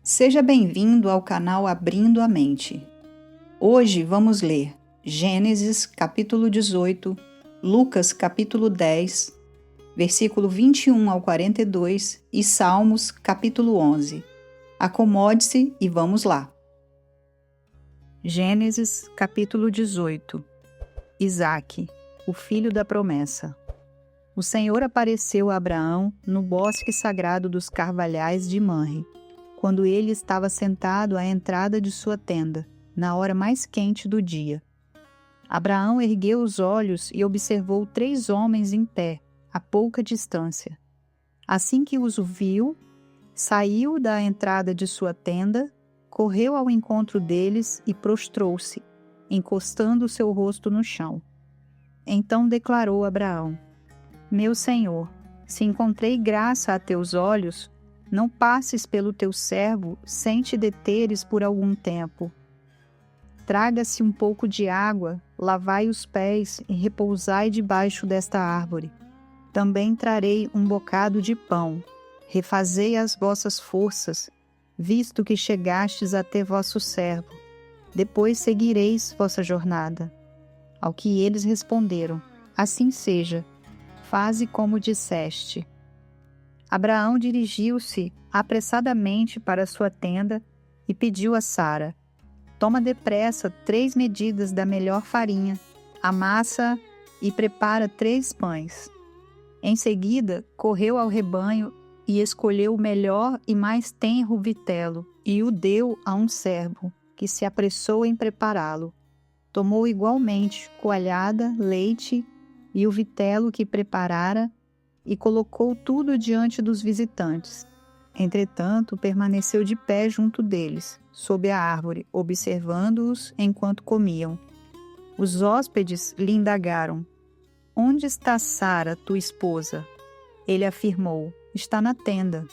Seja bem-vindo ao canal Abrindo a Mente. Hoje vamos ler Gênesis capítulo 18, Lucas capítulo 10, versículo 21 ao 42 e Salmos capítulo 11. Acomode-se e vamos lá. Gênesis capítulo 18. Isaque, o filho da promessa. O Senhor apareceu a Abraão no bosque sagrado dos carvalhais de Manre, quando ele estava sentado à entrada de sua tenda, na hora mais quente do dia. Abraão ergueu os olhos e observou 3 homens em pé, a pouca distância. Assim que os viu, saiu da entrada de sua tenda, correu ao encontro deles e prostrou-se, encostando seu rosto no chão. Então declarou Abraão: Meu Senhor, se encontrei graça a teus olhos, não passes pelo teu servo sem te deteres por algum tempo. Traga-se um pouco de água, lavai os pés e repousai debaixo desta árvore. Também trarei um bocado de pão. Refazei as vossas forças, visto que chegastes até vosso servo. Depois seguireis vossa jornada. Ao que eles responderam: Assim seja, faze como disseste. Abraão dirigiu-se apressadamente para sua tenda e pediu a Sara: Toma depressa 3 medidas da melhor farinha, amassa e prepara 3 pães. Em seguida, correu ao rebanho e escolheu o melhor e mais tenro vitelo e o deu a um servo, que se apressou em prepará-lo. Tomou igualmente coalhada, leite e o vitelo que preparara e colocou tudo diante dos visitantes. Entretanto, permaneceu de pé junto deles, sob a árvore, observando-os enquanto comiam. Os hóspedes lhe indagaram: Onde está Sara, tua esposa? Ele afirmou: Está na tenda.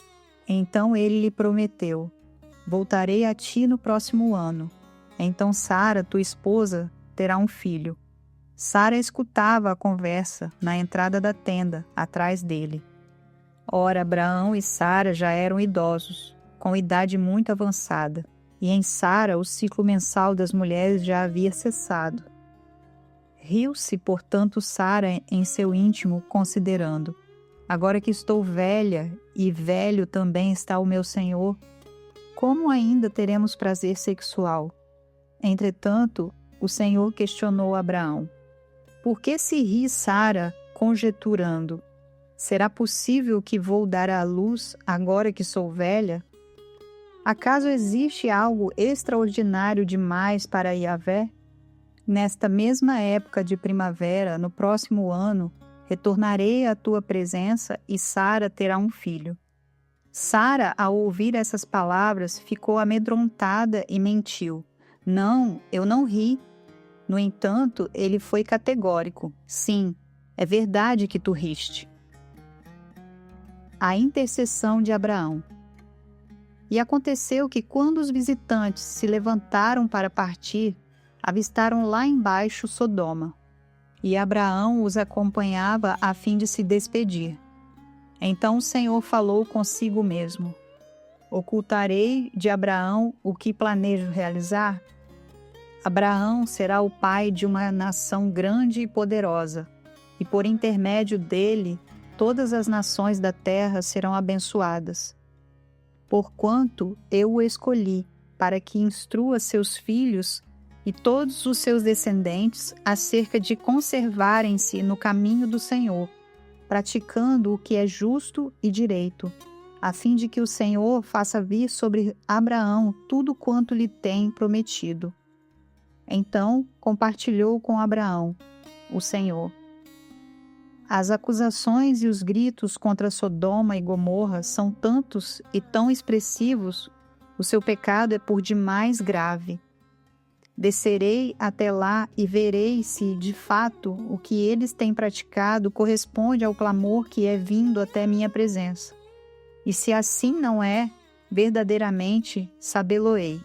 Então ele lhe prometeu: Voltarei a ti no próximo ano. Então Sara, tua esposa, terá um filho. Sara escutava a conversa na entrada da tenda, atrás dele. Ora, Abraão e Sara já eram idosos, com idade muito avançada, e em Sara o ciclo mensal das mulheres já havia cessado. Riu-se, portanto, Sara em seu íntimo, considerando: Agora que estou velha e velho também está o meu senhor, como ainda teremos prazer sexual? Entretanto, o Senhor questionou Abraão: Por que se ri Sara, conjeturando? Será possível que vou dar à luz agora que sou velha? Acaso existe algo extraordinário demais para Yahvé? Nesta mesma época de primavera, no próximo ano, retornarei à tua presença e Sara terá um filho. Sara, ao ouvir essas palavras, ficou amedrontada e mentiu: Não, eu não ri. No entanto, ele foi categórico: Sim, é verdade que tu riste. A intercessão de Abraão. E aconteceu que, quando os visitantes se levantaram para partir, avistaram lá embaixo Sodoma. E Abraão os acompanhava a fim de se despedir. Então o Senhor falou consigo mesmo: Ocultarei de Abraão o que planejo realizar? Abraão será o pai de uma nação grande e poderosa, e por intermédio dele todas as nações da terra serão abençoadas. Porquanto eu o escolhi para que instrua seus filhos e todos os seus descendentes acerca de conservarem-se no caminho do Senhor, praticando o que é justo e direito, a fim de que o Senhor faça vir sobre Abraão tudo quanto lhe tem prometido. Então compartilhou com Abraão o Senhor. As acusações e os gritos contra Sodoma e Gomorra são tantos e tão expressivos, o seu pecado é por demais grave. Descerei até lá e verei se, de fato, o que eles têm praticado corresponde ao clamor que é vindo até minha presença. E se assim não é, verdadeiramente sabê-lo-ei.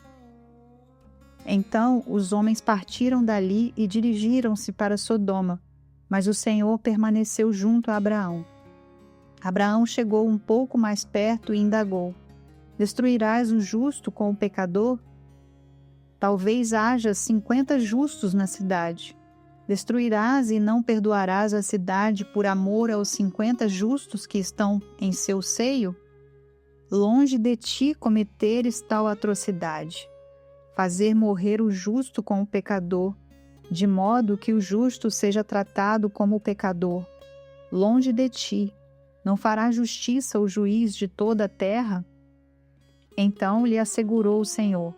Então os homens partiram dali e dirigiram-se para Sodoma, mas o Senhor permaneceu junto a Abraão. Abraão chegou um pouco mais perto e indagou: Destruirás o justo com o pecador? Talvez haja 50 justos na cidade. Destruirás e não perdoarás a cidade por amor aos 50 justos que estão em seu seio? Longe de ti cometeres tal atrocidade, fazer morrer o justo com o pecador, de modo que o justo seja tratado como pecador. Longe de ti, não fará justiça o juiz de toda a terra? Então lhe assegurou o Senhor: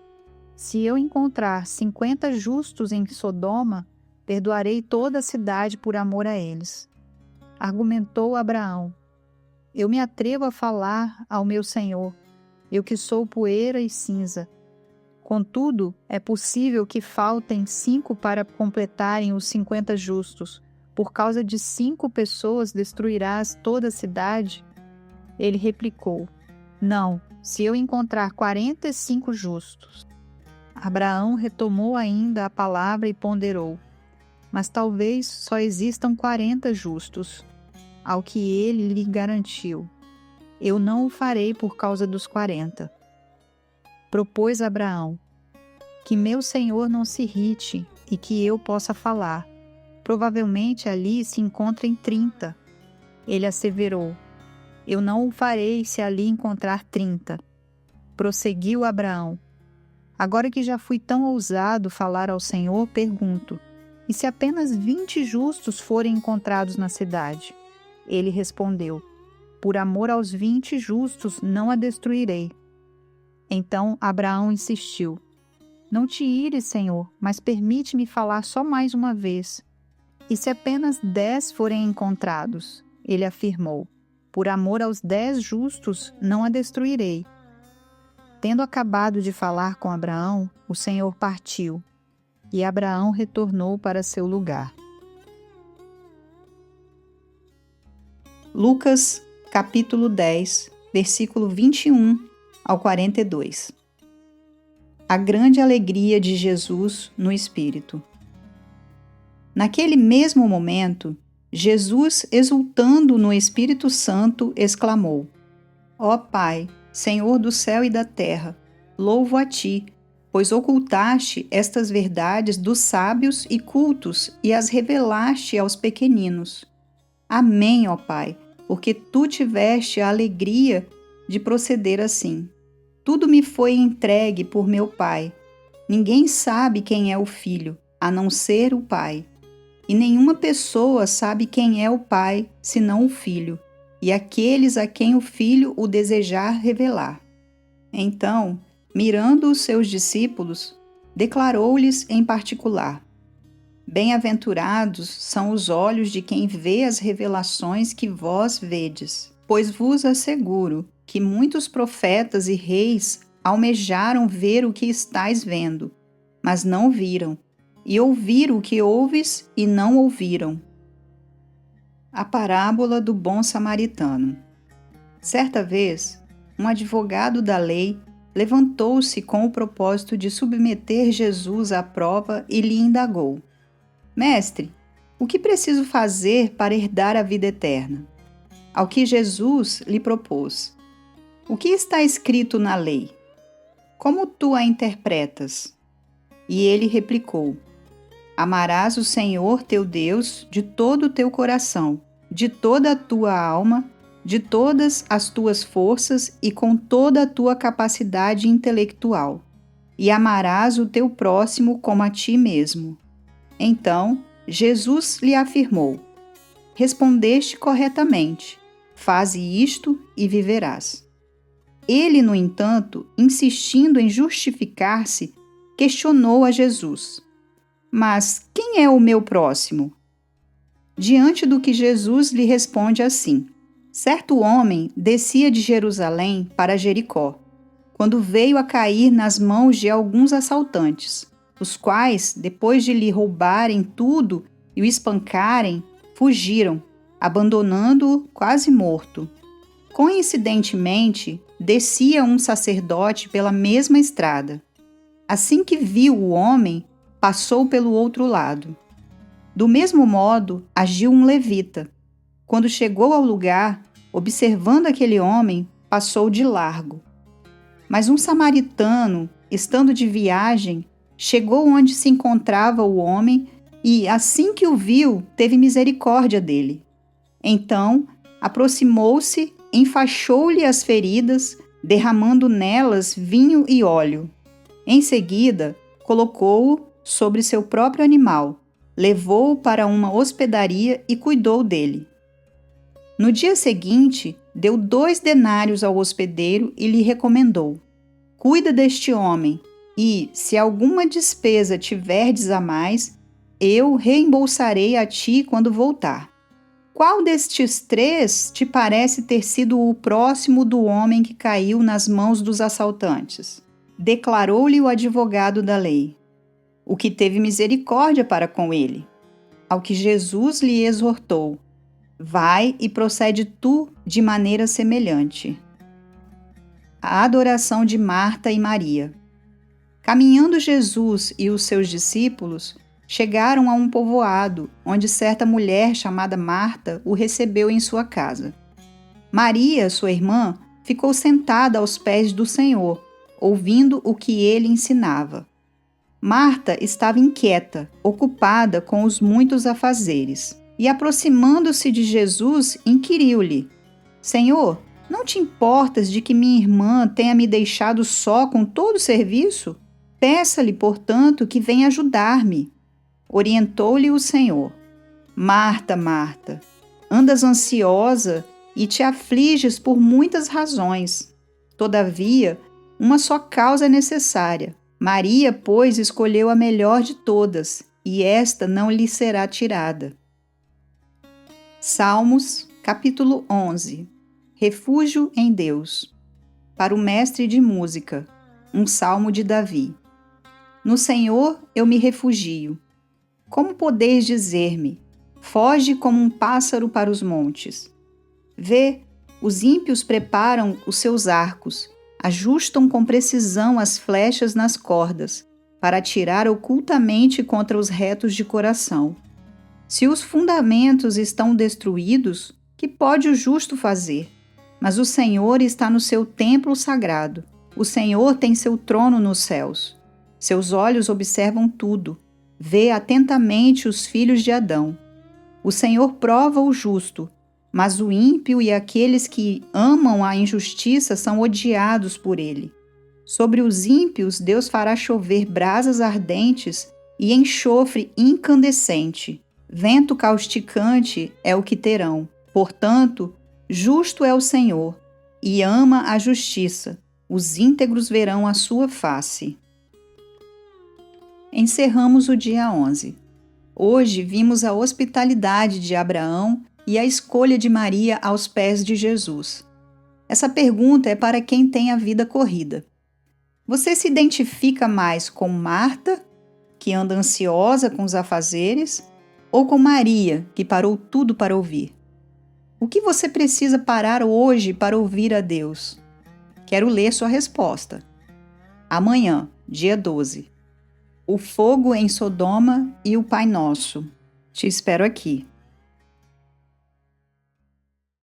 se eu encontrar 50 justos em Sodoma, perdoarei toda a cidade por amor a eles. Argumentou Abraão: eu me atrevo a falar ao meu Senhor, eu que sou poeira e cinza. Contudo, é possível que faltem 5 para completarem os 50 justos. Por causa de 5 pessoas destruirás toda a cidade? Ele replicou: não, se eu encontrar 45 justos. Abraão retomou ainda a palavra e ponderou: mas talvez só existam 40 justos. Ao que ele lhe garantiu: eu não o farei por causa dos 40. Propôs Abraão: que meu senhor não se irrite e que eu possa falar. Provavelmente ali se encontrem 30. Ele asseverou: eu não o farei se ali encontrar 30. Prosseguiu Abraão: agora que já fui tão ousado falar ao Senhor, pergunto: e se apenas 20 justos forem encontrados na cidade? Ele respondeu: por amor aos 20 justos não a destruirei. Então Abraão insistiu: não te ires, Senhor, mas permite-me falar só mais uma vez. E se apenas 10 forem encontrados? Ele afirmou: por amor aos 10 justos não a destruirei. Tendo acabado de falar com Abraão, o Senhor partiu, e Abraão retornou para seu lugar. Lucas, capítulo 10, versículo 21 ao 42. A grande alegria de Jesus no Espírito. Naquele mesmo momento, Jesus, exultando no Espírito Santo, exclamou: ó Pai, Senhor do céu e da terra, louvo a Ti, pois ocultaste estas verdades dos sábios e cultos e as revelaste aos pequeninos. Amém, ó Pai, porque Tu tiveste a alegria de proceder assim. Tudo me foi entregue por meu Pai. Ninguém sabe quem é o Filho, a não ser o Pai. E nenhuma pessoa sabe quem é o Pai, senão o Filho, e aqueles a quem o Filho o desejar revelar. Então, mirando os seus discípulos, declarou-lhes em particular: bem-aventurados são os olhos de quem vê as revelações que vós vedes, pois vos asseguro que muitos profetas e reis almejaram ver o que estáis vendo, mas não viram, e ouvir o que ouves e não ouviram. A parábola do bom samaritano. Certa vez, um advogado da lei levantou-se com o propósito de submeter Jesus à prova e lhe indagou: Mestre, o que preciso fazer para herdar a vida eterna? Ao que Jesus lhe propôs: o que está escrito na lei? Como tu a interpretas? E ele replicou: amarás o Senhor teu Deus de todo o teu coração, de toda a tua alma, de todas as tuas forças e com toda a tua capacidade intelectual, e amarás o teu próximo como a ti mesmo. Então, Jesus lhe afirmou: respondeste corretamente, faze isto e viverás. Ele, no entanto, insistindo em justificar-se, questionou a Jesus: mas quem é o meu próximo? Diante do que Jesus lhe responde assim: certo homem descia de Jerusalém para Jericó, quando veio a cair nas mãos de alguns assaltantes, os quais, depois de lhe roubarem tudo e o espancarem, fugiram, abandonando-o quase morto. Coincidentemente, descia um sacerdote pela mesma estrada. Assim que viu o homem, passou pelo outro lado. Do mesmo modo, agiu um levita. Quando chegou ao lugar, observando aquele homem, passou de largo. Mas um samaritano, estando de viagem, chegou onde se encontrava o homem e, assim que o viu, teve misericórdia dele. Então, aproximou-se, enfaixou-lhe as feridas, derramando nelas vinho e óleo. Em seguida, colocou-o sobre seu próprio animal, levou-o para uma hospedaria e cuidou dele. No dia seguinte, deu 2 denários ao hospedeiro e lhe recomendou: cuida deste homem e, se alguma despesa tiverdes a mais, eu reembolsarei a ti quando voltar. Qual destes 3 te parece ter sido o próximo do homem que caiu nas mãos dos assaltantes? Declarou-lhe o advogado da lei: o que teve misericórdia para com ele. Ao que Jesus lhe exortou: vai e procede tu de maneira semelhante. A adoração de Marta e Maria. Caminhando Jesus e os seus discípulos, chegaram a um povoado, onde certa mulher chamada Marta o recebeu em sua casa. Maria, sua irmã, ficou sentada aos pés do Senhor, ouvindo o que ele ensinava. Marta estava inquieta, ocupada com os muitos afazeres, e aproximando-se de Jesus, inquiriu-lhe: Senhor, não te importas de que minha irmã tenha me deixado só com todo o serviço? Peça-lhe, portanto, que venha ajudar-me. Orientou-lhe o Senhor: Marta, Marta, andas ansiosa e te afliges por muitas razões. Todavia, uma só causa é necessária. Maria, pois, escolheu a melhor de todas, e esta não lhe será tirada. Salmos, capítulo 11. Refúgio em Deus. Para o mestre de música, um salmo de Davi. No Senhor eu me refugio. Como podeis dizer-me: foge como um pássaro para os montes? Vê, os ímpios preparam os seus arcos, ajustam com precisão as flechas nas cordas, para atirar ocultamente contra os retos de coração. Se os fundamentos estão destruídos, que pode o justo fazer? Mas o Senhor está no seu templo sagrado. O Senhor tem seu trono nos céus. Seus olhos observam tudo. Vê atentamente os filhos de Adão. O Senhor prova o justo, mas o ímpio e aqueles que amam a injustiça são odiados por ele. Sobre os ímpios Deus fará chover brasas ardentes e enxofre incandescente. Vento causticante é o que terão. Portanto, justo é o Senhor, e ama a justiça. Os íntegros verão a sua face. Encerramos o dia 11. Hoje vimos a hospitalidade de Abraão e a escolha de Maria aos pés de Jesus. Essa pergunta é para quem tem a vida corrida. Você se identifica mais com Marta, que anda ansiosa com os afazeres, ou com Maria, que parou tudo para ouvir? O que você precisa parar hoje para ouvir a Deus? Quero ler sua resposta. Amanhã, dia 12. O fogo em Sodoma e o Pai Nosso. Te espero aqui.